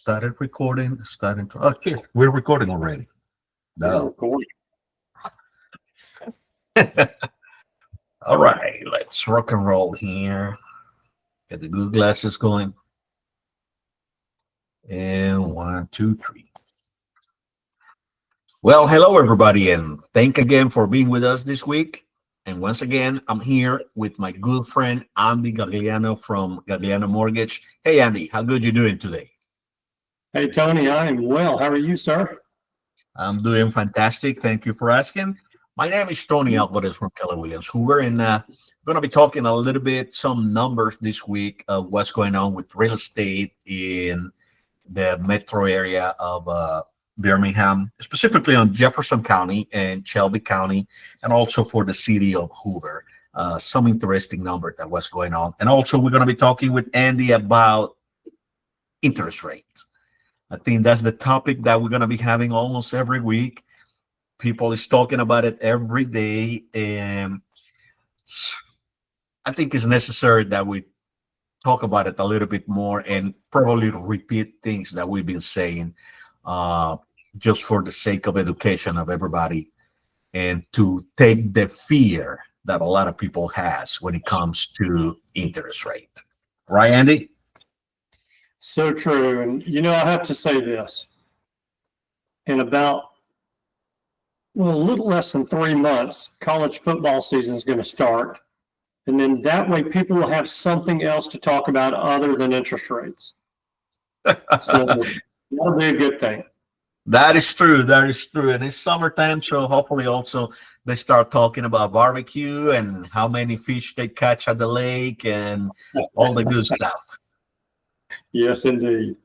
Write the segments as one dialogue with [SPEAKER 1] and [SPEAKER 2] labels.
[SPEAKER 1] started recording. Oh, shit, we're recording already. No. All right, let's rock and roll here. Get the good glasses going. And one, two, three. Well, hello, everybody, and thank again for being with us this week. And once again, I'm here with my good friend, Andy Gagliano from Gagliano Mortgage. Hey, Andy, how good you doing today?
[SPEAKER 2] Hey, Tony, I am well. How are you, sir?
[SPEAKER 1] I'm doing fantastic. Thank you for asking. My name is Tony Alvarez from Keller Williams Hoover, and going to be talking a little bit, some numbers this week of what's going on with real estate in the metro area of Birmingham, specifically on Jefferson County and Shelby County, and also for the city of Hoover. Some interesting number that was going on. And also, we're going to be talking with Andy about interest rates. I think that's the topic that we're going to be having almost every week. People is talking about it every day, and I think it's necessary that we talk about it a little bit more and probably repeat things that we've been saying just for the sake of education of everybody and to take the fear that a lot of people has when it comes to interest rate. Right, Andy?
[SPEAKER 2] So true. And, I have to say this. In about, a little less than 3 months, college football season is going to start. And then that way people will have something else to talk about other than interest rates. So that'll be a good thing.
[SPEAKER 1] That is true. That is true. And it's summertime, so hopefully also they start talking about barbecue and how many fish they catch at the lake and all the good stuff.
[SPEAKER 2] Yes, indeed.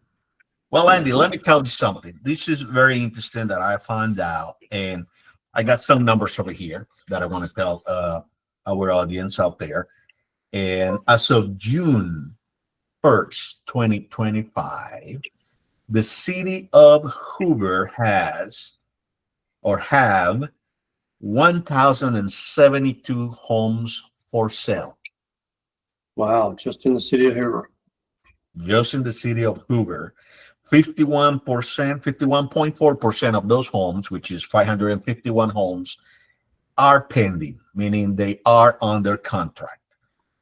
[SPEAKER 1] Well, Andy, let me tell you something. This is very interesting that I found out, and I got some numbers over here that I want to tell our audience out there. And as of June 1st, 2025, the city of Hoover have 1,072 homes for sale.
[SPEAKER 2] Wow, just in the city of Hoover.
[SPEAKER 1] Just in the city of Hoover. 51.4% of those homes, which is 551 homes, are pending, meaning they are under contract.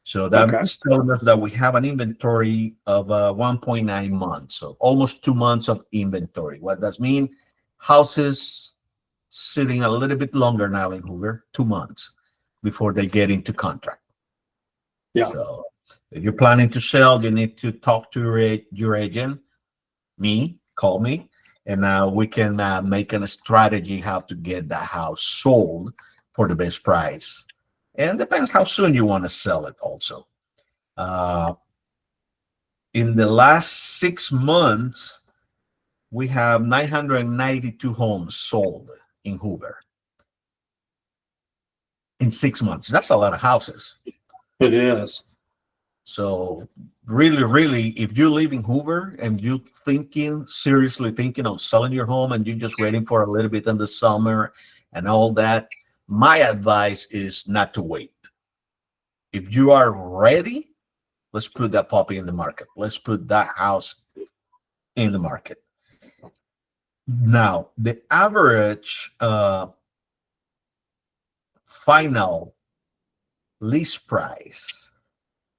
[SPEAKER 1] So that's telling us that we have an inventory of 1.9 months, so almost 2 months of inventory. What does mean? Houses sitting a little bit longer now in Hoover, 2 months before they get into contract.
[SPEAKER 2] Yeah.
[SPEAKER 1] So if you're planning to sell, you need to talk to your agent. Call me, and we can make a strategy how to get that house sold for the best price. And depends how soon you want to sell it also. In the last 6 months, we have 992 homes sold in Hoover. In 6 months. That's a lot of houses.
[SPEAKER 2] It is.
[SPEAKER 1] So really, if you live in Hoover and you're seriously thinking of selling your home and you're just waiting for a little bit in the summer and all that, my advice is not to wait. If you are ready, let's put that puppy in the market. Let's put that house in the market. Now, the average final lease price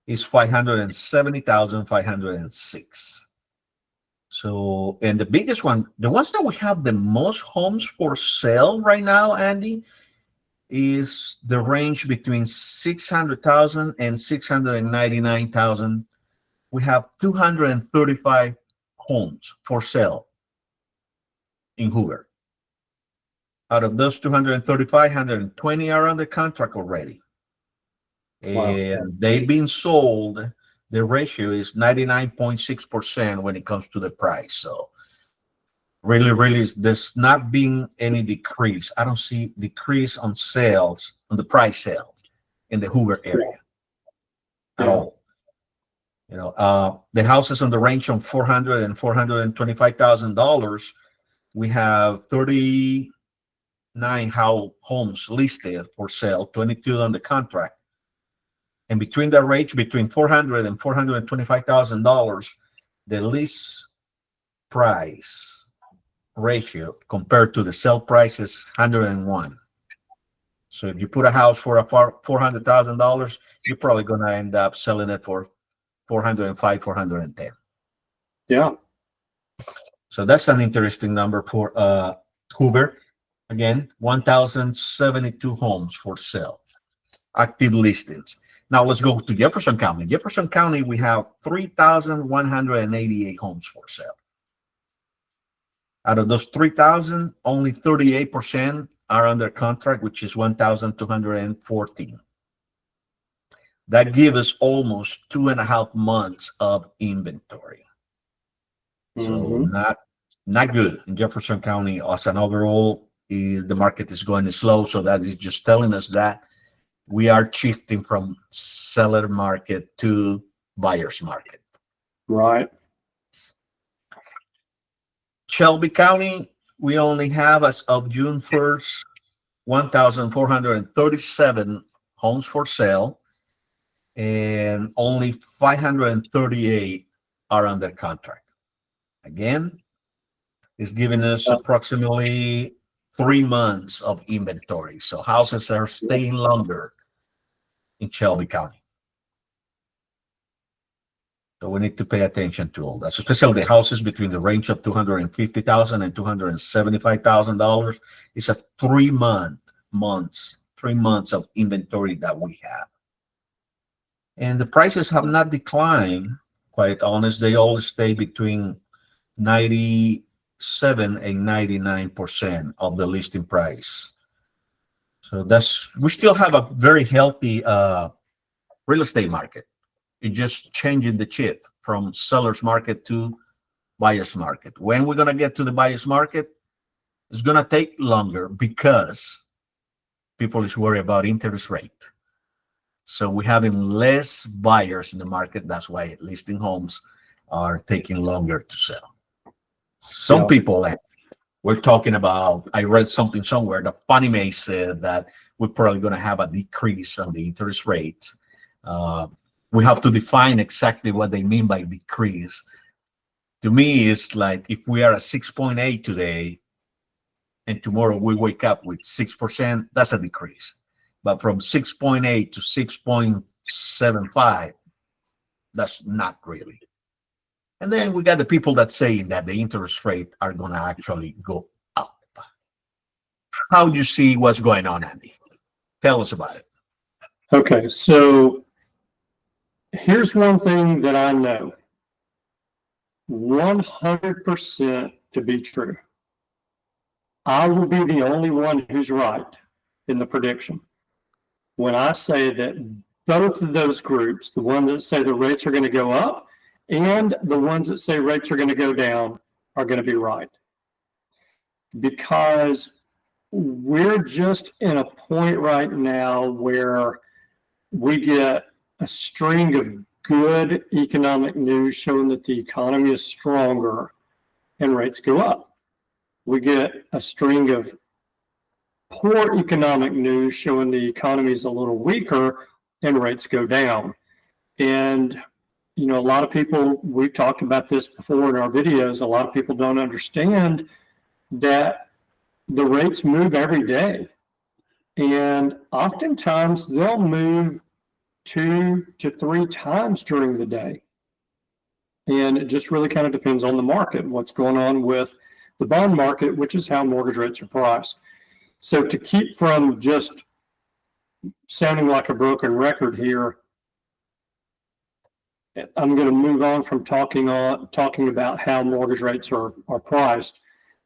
[SPEAKER 1] is $570,506. So, and the biggest one, the ones that we have the most homes for sale right now, Andy, is the range between 600,000 and 699,000. We have 235 homes for sale in Hoover. Out of those 235, 120 are under contract already. And they've been sold. The ratio is 99.6% when it comes to the price. So really, there's not been any decrease. I don't see decrease on sales, on the price sales in the Hoover area at all. The houses on the range from $400,000 and $425,000. We have 39 homes listed for sale, 22 under contract. And between that range, between $400,000 and $425,000, the lease price ratio compared to the sale price is 101. So if you put a house for $400,000, you're probably going to end up selling it for 405, 410.
[SPEAKER 2] Yeah.
[SPEAKER 1] So that's an interesting number for Hoover. Again, 1,072 homes for sale, active listings. Now let's go to Jefferson County. Jefferson County, we have 3,188 homes for sale. Out of those 3,000, only 38% are under contract, which is 1,214. That gives us almost 2.5 months of inventory. So not good in Jefferson County as an overall. The market is going slow, so that is just telling us that we are shifting from seller market to buyer's market.
[SPEAKER 2] Right.
[SPEAKER 1] Shelby County, we only have, as of June 1st, 1,437 homes for sale, and only 538 are under contract. Again, it's giving us approximately 3 months of inventory. So houses are staying longer in Shelby County. So we need to pay attention to all that, so especially the houses between the range of $250,000 and $275,000. It's a 3 months of inventory that we have. And the prices have not declined, quite honest. They always stay between 97 and 99% of the listing price. So we still have a very healthy real estate market. It's just changing the chip from seller's market to buyer's market. When we're going to get to the buyer's market, it's going to take longer because people is worried about interest rate. So we're having less buyers in the market. That's why listing homes are taking longer to sell. Some people, we're talking about, I read something somewhere, the Fannie Mae said that we're probably going to have a decrease on the interest rates. We have to define exactly what they mean by decrease. To me, it's like if we are at 6.8 today and tomorrow we wake up with 6%, that's a decrease. But from 6.8 to 6.75, that's not really. And then we got the people that saying that the interest rate are going to actually go up. How do you see what's going on, Andy? Tell us about it.
[SPEAKER 2] Okay, so here's one thing that I know 100% to be true. I will be the only one who's right in the prediction when I say that both of those groups, the ones that say the rates are going to go up and the ones that say rates are going to go down, are going to be right. Because we're just in a point right now where we get a string of good economic news showing that the economy is stronger and rates go up. We get a string of poor economic news showing the economy is a little weaker and rates go down. And, you know, a lot of people, we've talked about this before in our videos, a lot of people don't understand that the rates move every day. And oftentimes they'll move 2 to 3 times during the day. And it just really kind of depends on the market, what's going on with the bond market, which is how mortgage rates are priced. So to keep from just sounding like a broken record here, I'm going to move on from talking about how mortgage rates are priced.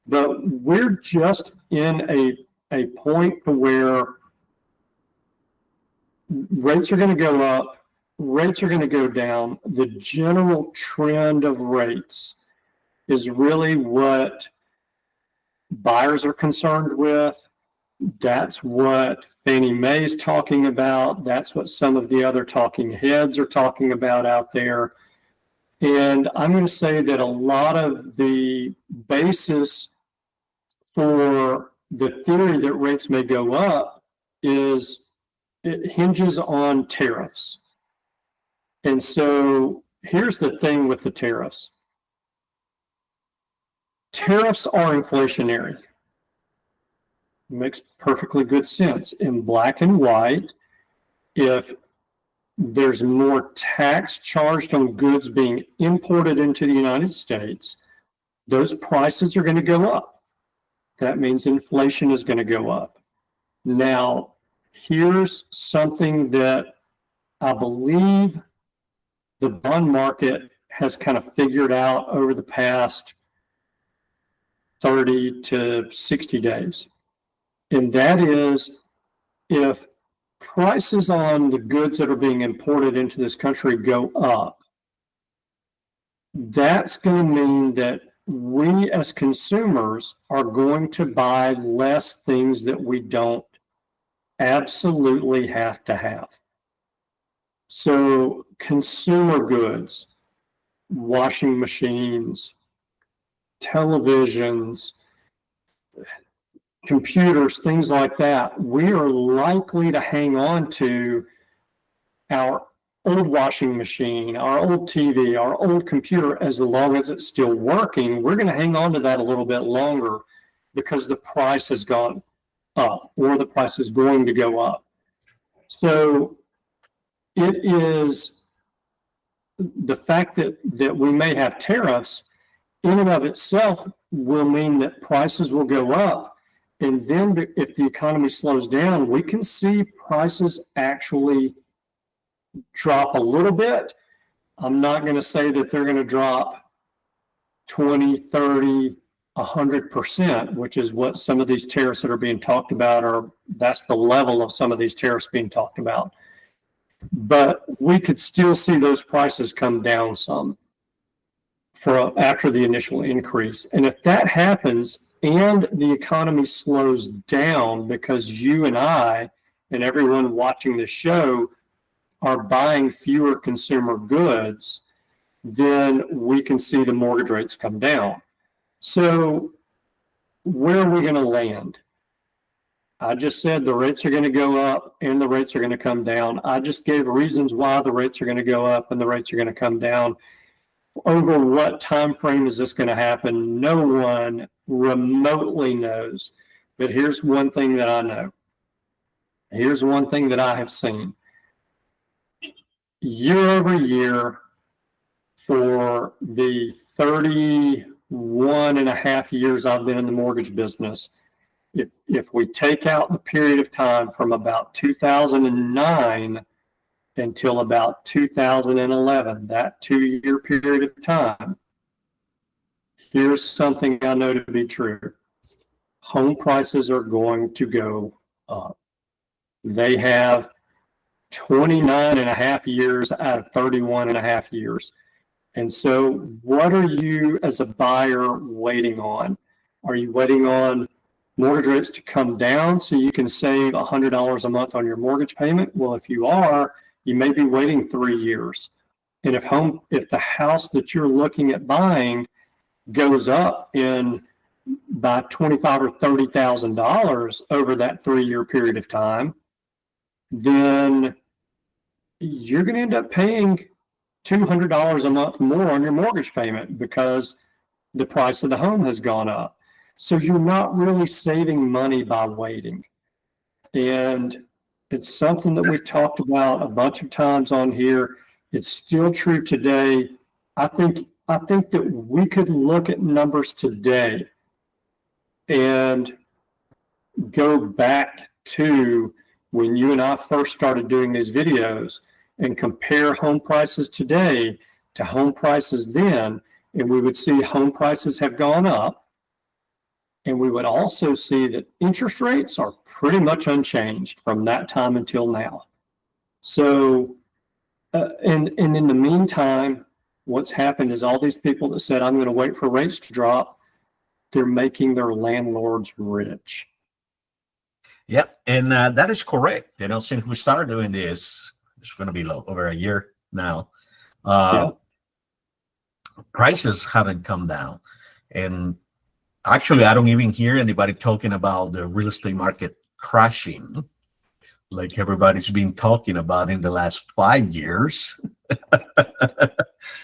[SPEAKER 2] But we're just in a point where rates are going to go up, rates are going to go down. The general trend of rates is really what buyers are concerned with. That's what Fannie Mae is talking about. That's what some of the other talking heads are talking about out there. And I'm going to say that a lot of the basis for the theory that rates may go up is it hinges on tariffs. And so here's the thing with the tariffs. Tariffs are inflationary. Makes perfectly good sense. In black and white, if there's more tax charged on goods being imported into the United States, those prices are going to go up. That means inflation is going to go up. Now, here's something that I believe the bond market has kind of figured out over the past 30 to 60 days. And that is, if prices on the goods that are being imported into this country go up, that's going to mean that we as consumers are going to buy less things that we don't absolutely have to have. So consumer goods, washing machines, televisions, computers, things like that, we are likely to hang on to our old washing machine, our old TV, our old computer, as long as it's still working. We're going to hang on to that a little bit longer because the price has gone up or the price is going to go up. So it is the fact that we may have tariffs in and of itself will mean that prices will go up. And then if the economy slows down, we can see prices actually drop a little bit. I'm not going to say that they're going to drop 20, 30, 100%, which is what some of these tariffs that are being talked about are. That's the level of some of these tariffs being talked about. But we could still see those prices come down some after the initial increase. And if that happens and the economy slows down because you and I and everyone watching the show are buying fewer consumer goods, then we can see the mortgage rates come down. So where are we going to land? I just said the rates are going to go up and the rates are going to come down. I just gave reasons why the rates are going to go up and the rates are going to come down. Over what time frame is this going to happen? No one remotely knows. But here's one thing that I know. Here's one thing that I have seen. Year over year, for the 31 and a half years I've been in the mortgage business, if we take out the period of time from about 2009 until about 2011, that 2-year period of time, here's something I know to be true. Home prices are going to go up. They have 29 and a half years out of 31 and a half years. And so what are you as a buyer waiting on? Are you waiting on mortgage rates to come down so you can save $100 a month on your mortgage payment? Well, if you are, you may be waiting 3 years. And if the house that you're looking at buying goes up by $25,000 or $30,000 over that 3-year period of time, then you're going to end up paying $200 a month more on your mortgage payment because the price of the home has gone up. So you're not really saving money by waiting. And it's something that we've talked about a bunch of times on here. It's still true today. I think that we could look at numbers today and go back to when you and I first started doing these videos and compare home prices today to home prices then, and we would see home prices have gone up, and we would also see that interest rates are pretty much unchanged from that time until now. So, and in the meantime, what's happened is all these people that said, I'm going to wait for rates to drop, they're making their landlords rich.
[SPEAKER 1] Yeah, and that is correct. Since we started doing this, it's going to be over a year now. Prices haven't come down. And actually, I don't even hear anybody talking about the real estate market crashing like everybody's been talking about in the last 5 years.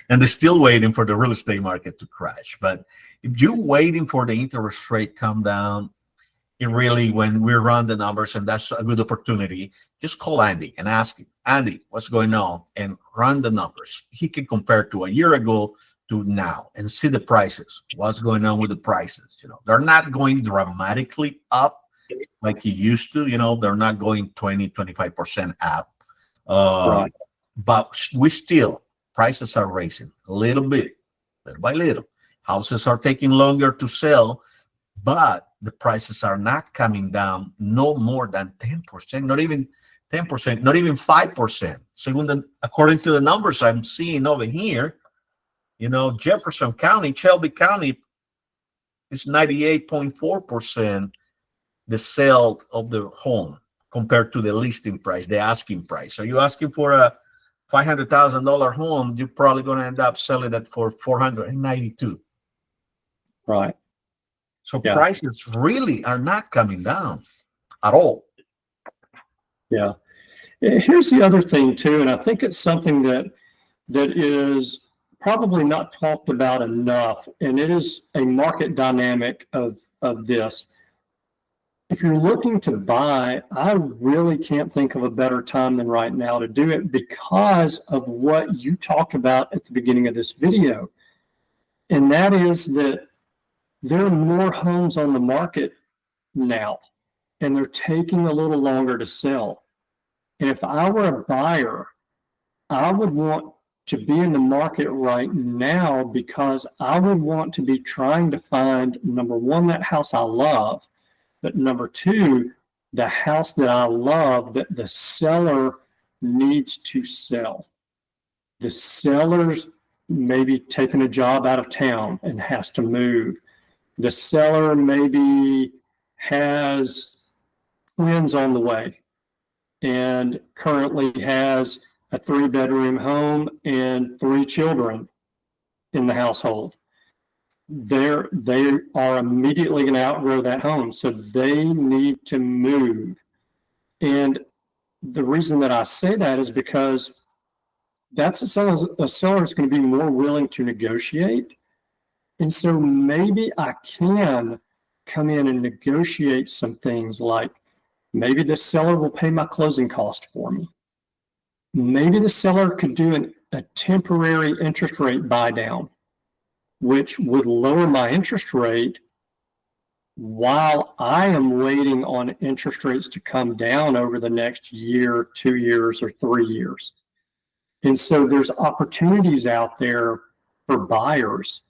[SPEAKER 1] and they're still waiting for the real estate market to crash. But if you're waiting for the interest rate come down, it really, when we run the numbers, and that's a good opportunity, just call Andy and ask him, Andy, what's going on, and run the numbers. He can compare to a year ago to now and see the prices, what's going on with the prices. They're not going dramatically up like he used to. They're not going 20-25% up.
[SPEAKER 2] Right.
[SPEAKER 1] But prices are raising a little bit, little by little. Houses are taking longer to sell, but the prices are not coming down no more than 10%, not even 10%, not even 5%. So according to the numbers I'm seeing over here, Jefferson County, Shelby County is 98.4% the sale of the home compared to the listing price, the asking price. So you're asking for a $500,000 home, you're probably going to end up selling it for $492,000.
[SPEAKER 2] Right.
[SPEAKER 1] So
[SPEAKER 2] Yeah.
[SPEAKER 1] prices really are not coming down at all.
[SPEAKER 2] Yeah. Here's the other thing too, and I think it's something that is probably not talked about enough, and it is a market dynamic of this. If you're looking to buy, I really can't think of a better time than right now to do it, because of what you talked about at the beginning of this video. And that is that there are more homes on the market now, and they're taking a little longer to sell. And if I were a buyer, I would want to be in the market right now, because I would want to be trying to find, number one, that house I love, but number two, the house that I love that the seller needs to sell. The seller's maybe taking a job out of town and has to move. The seller maybe has twins on the way and currently has a 3-bedroom home and 3 children in the household. They are immediately going to outgrow that home, so they need to move. And the reason that I say that is because that's a seller is going to be more willing to negotiate. And so maybe I can come in and negotiate some things, like maybe the seller will pay my closing cost for me. Maybe the seller could do a temporary interest rate buy down, which would lower my interest rate while I am waiting on interest rates to come down over the next year, 2 years, or 3 years. And so there's opportunities out there for buyers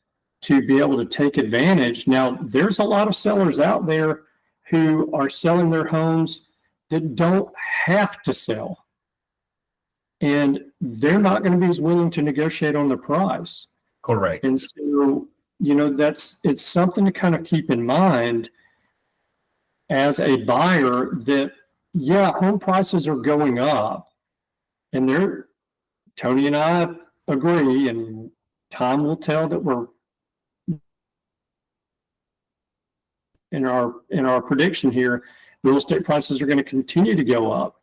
[SPEAKER 2] to be able to take advantage. Now, there's a lot of sellers out there who are selling their homes that don't have to sell, and they're not going to be as willing to negotiate on the price.
[SPEAKER 1] Correct.
[SPEAKER 2] And so, it's something to kind of keep in mind as a buyer, that, yeah, home prices are going up, and Tony and I agree, and time will tell that we're in our prediction here, real estate prices are going to continue to go up.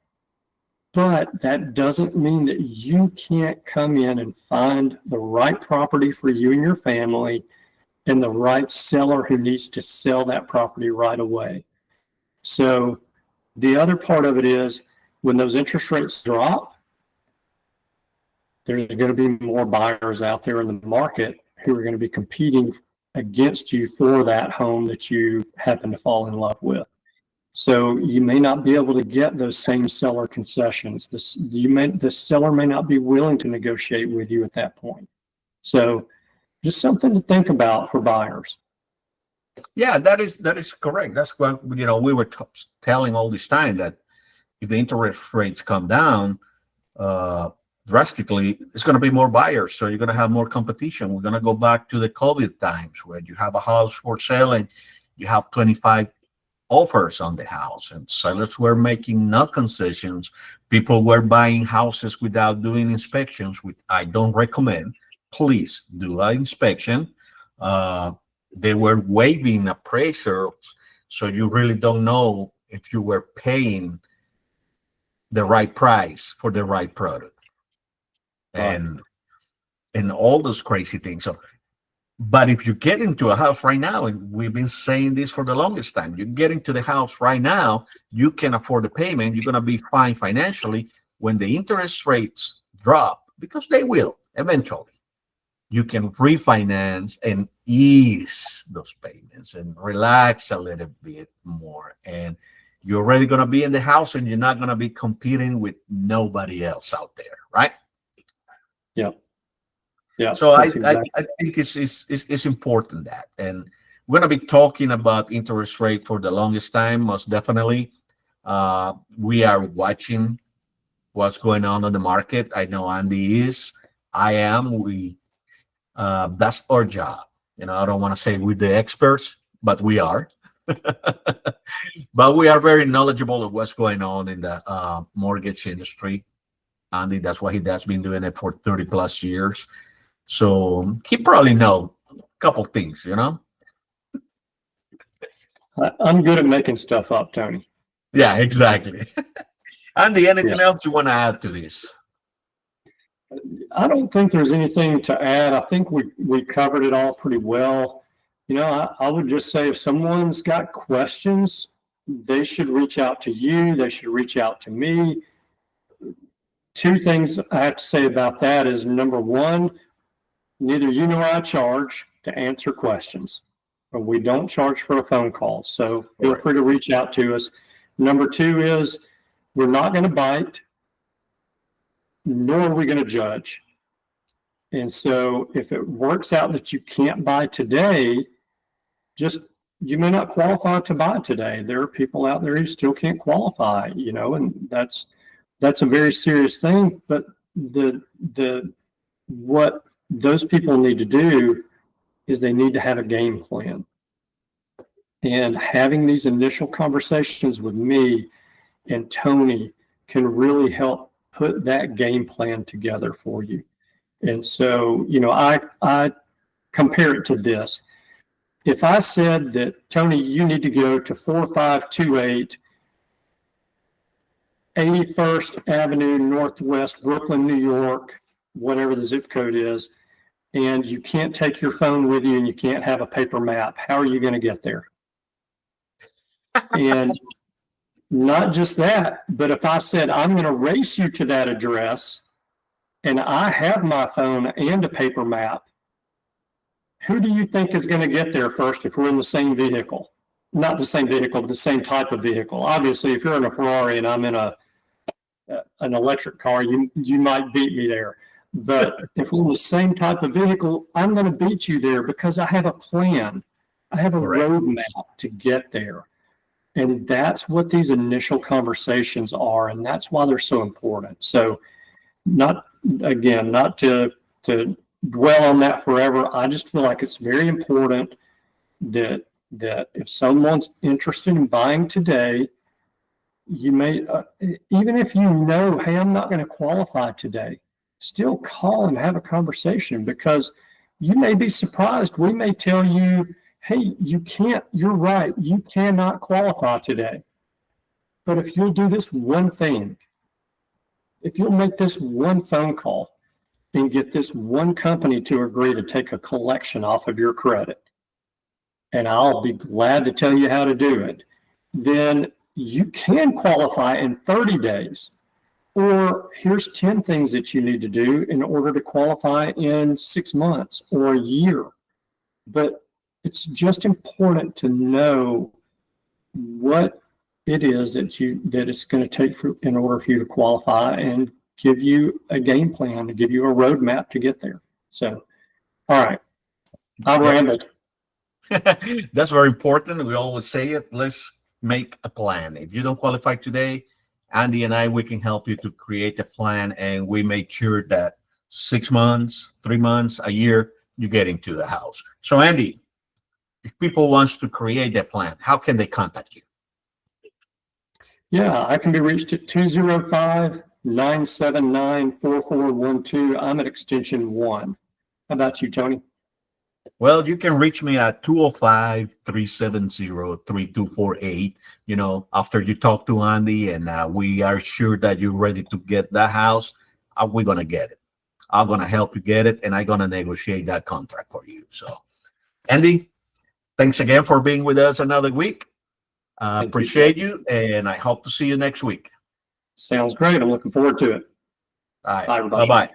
[SPEAKER 2] But that doesn't mean that you can't come in and find the right property for you and your family, and the right seller who needs to sell that property right away. So the other part of it is, when those interest rates drop, there's going to be more buyers out there in the market who are going to be competing against you for that home that you happen to fall in love with. So you may not be able to get those same seller concessions. The seller may not be willing to negotiate with you at that point. So just something to think about for buyers.
[SPEAKER 1] Yeah, that is correct. That's what we were telling all this time, that if the interest rates come down drastically, it's going to be more buyers. So you're going to have more competition. We're going to go back to the COVID times, where you have a house for sale and you have 25 offers on the house, and sellers were making no concessions. People were buying houses without doing inspections, which I don't recommend. Please do an inspection. They were waiving appraisals, so you really don't know if you were paying the right price for the right product.
[SPEAKER 2] Right.
[SPEAKER 1] And and all those crazy things. So, but if you get into a house right now, and we've been saying this for the longest time, you get into the house right now, you can afford the payment, you're going to be fine financially. When the interest rates drop, because they will eventually, you can refinance and ease those payments and relax a little bit more. And you're already going to be in the house, and you're not going to be competing with nobody else out there, right?
[SPEAKER 2] Yeah. Yeah.
[SPEAKER 1] So I
[SPEAKER 2] exactly.
[SPEAKER 1] think it's important that, and we're going to be talking about interest rate for the longest time, most definitely. We are watching what's going on the market. I know Andy is, I am, that's our job. I don't want to say we're the experts, but we are. But we are very knowledgeable of what's going on in the mortgage industry. Andy, that's why he has been doing it for 30 plus years. So he probably know a couple things,
[SPEAKER 2] I'm good at making stuff up, Tony.
[SPEAKER 1] Yeah, exactly. Andy, anything
[SPEAKER 2] Yeah.
[SPEAKER 1] else you want to add to this?
[SPEAKER 2] I don't think there's anything to add. I think we covered it all pretty well. I would just say if someone's got questions, they should reach out to you. They should reach out to me. Two things I have to say about that is, number one, neither you nor I charge to answer questions, but we don't charge for a phone call. So feel free to reach out to us. Number two is, we're not going to bite, nor are we going to judge. And so if it works out that you can't buy today, you may not qualify to buy today. There are people out there who still can't qualify, and that's a very serious thing. But what those people need to do is they need to have a game plan. And having these initial conversations with me and Tony can really help put that game plan together for you. And so, I compare it to this. If I said that, Tony, you need to go to 4528 81st Avenue Northwest, Brooklyn, New York, whatever the zip code is, and you can't take your phone with you and you can't have a paper map, how are you going to get there? And not just that, but if I said, I'm going to race you to that address and I have my phone and a paper map, who do you think is going to get there first if we're in the same vehicle? Not the same vehicle, but the same type of vehicle. Obviously, if you're in a Ferrari and I'm in an electric car, you might beat me there. But if we're in the same type of vehicle, I'm going to beat you there because I have a plan. I have a roadmap to get there. And that's what these initial conversations are. And that's why they're so important. So not to dwell on that forever. I just feel like it's very important that if someone's interested in buying today, you may, even if you know, hey, I'm not going to qualify today, still call and have a conversation, because you may be surprised. We may tell you, hey, you're right, you cannot qualify today. But if you'll do this one thing, if you'll make this one phone call and get this one company to agree to take a collection off of your credit, and I'll be glad to tell you how to do it, then you can qualify in 30 days. Or here's 10 things that you need to do in order to qualify in 6 months or a year. But it's just important to know what it is that it's going to take in order for you to qualify, and give you a game plan, to give you a roadmap to get there. So, all right, I've rambled.
[SPEAKER 1] That's very important. We always say it. Let's make a plan. If you don't qualify today, Andy and I, we can help you to create a plan, and we make sure that 6 months, 3 months, a year, you get into the house. So, Andy, if people wants to create that plan, how can they contact you?
[SPEAKER 2] Yeah, I can be reached at 205-979-4412. I'm at extension 1. How about you, Tony?
[SPEAKER 1] Well, you can reach me at 205-370-3248. After you talk to Andy, and we are sure that you're ready to get that house, we're going to get it. I'm going to help you get it, and I'm going to negotiate that contract for you. So, Andy, thanks again for being with us another week. Appreciate you, and I hope to see you next week.
[SPEAKER 2] Sounds great. I'm looking forward to it.
[SPEAKER 1] All right.
[SPEAKER 2] Bye, everybody.
[SPEAKER 1] Bye-bye.